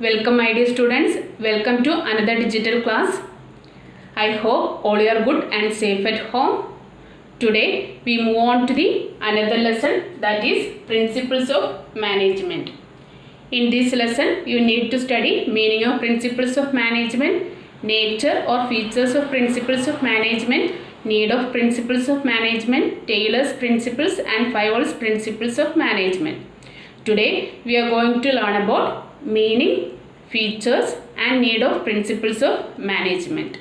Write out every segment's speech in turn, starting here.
Welcome my dear students, welcome to another digital class. I hope all are good and safe at home. Today we move on to the another lesson, that is principles of management. In this lesson you need to study meaning of principles of management, nature or features of principles of management, need of principles of management, Taylor's principles and Fayol's principles of management. Today we are going to learn about meaning, features and need of principles of management.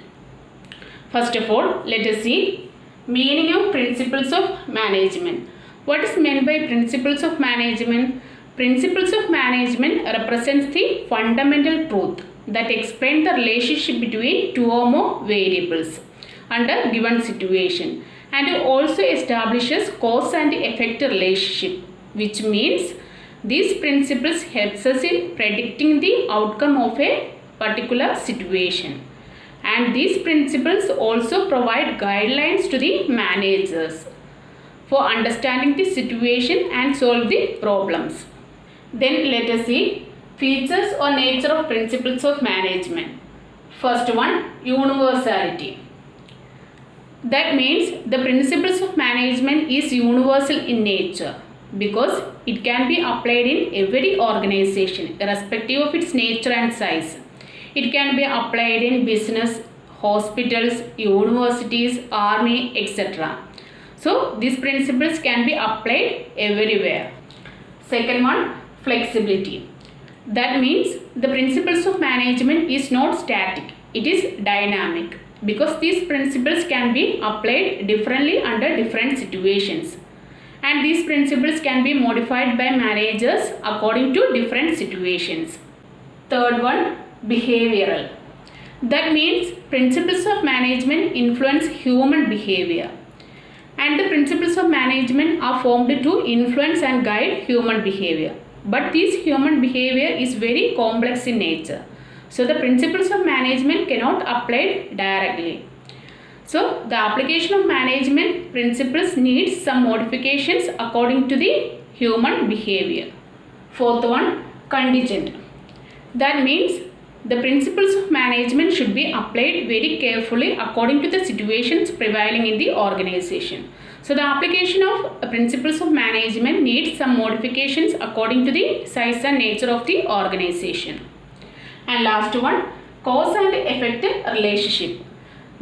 First of all, let us see meaning of principles of management. What is meant by principles of management? Principles of management represents the fundamental truth that explain the relationship between two or more variables under given situation, and also establishes cause and effect relationship, which means these principles helps us in predicting the outcome of a particular situation, and these principles also provide guidelines to the managers for understanding the situation and solve the problems. Then let us see features or nature of principles of management. First one, universality. That means the principles of management is universal in nature, because it can be applied in every organization irrespective of its nature and size. It can be applied in business, hospitals, universities, army, etc. So these principles can be applied everywhere. Second one, flexibility. That means the principles of management is not static, it is dynamic, because these principles can be applied differently under different situations, and these principles can be modified by managers according to different situations. Third one, behavioral. That means principles of management influence human behavior, and the principles of management are formed to influence and guide human behavior. But this human behavior is very complex in nature, so the principles of management cannot apply directly. So the application of management principles needs some modifications according to the human behavior. Fourth one, contingent. That means the principles of management should be applied very carefully according to the situations prevailing in the organization. So the application of principles of management needs some modifications according to the size and nature of the organization. And last one, cause and effect relationship.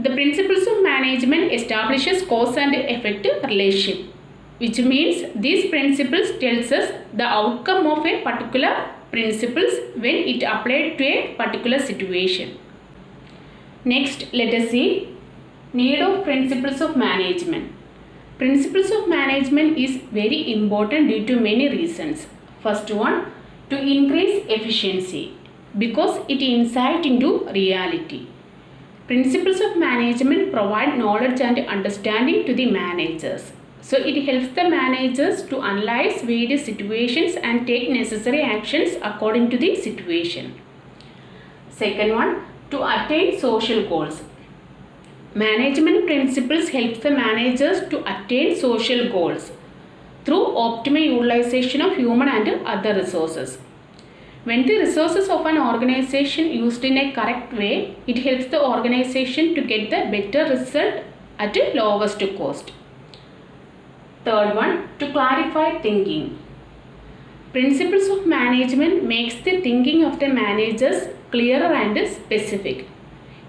The principles of management establishes cause and effect relationship, which means these principles tells us the outcome of a particular principles when it applied to a particular situation. Next, let us see need of principles of management. Principles of management is very important due to many reasons. First one, to increase efficiency, because it insight into reality. Principles of management provide knowledge and understanding to the managers. So it helps the managers to analyze various situations and take necessary actions according to the situation. Second one, to attain social goals. Management principles help the managers to attain social goals through optimal utilization of human and other resources. When the resources of an organization used in a correct way, it helps the organization to get the better result at a lowest cost. Third one, to clarify thinking. Principles of management makes the thinking of the managers clearer and specific.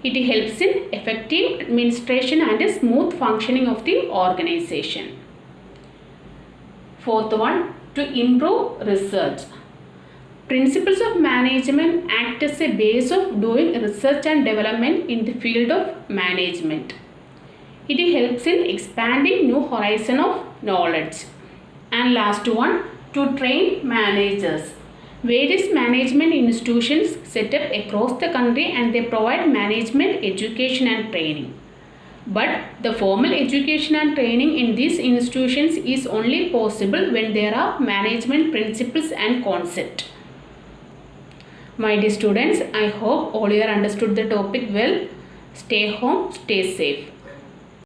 It helps in effective administration and smooth functioning of the organization. Fourth one, to improve research. Principles of management act as a base of doing research and development in the field of management. It helps in expanding new horizon of knowledge. And last one, to train managers. Various management institutions set up across the country and they provide management education and training. But the formal education and training in these institutions is only possible when there are management principles and concepts. My dear students, I hope all you have understood the topic well. Stay home, stay safe.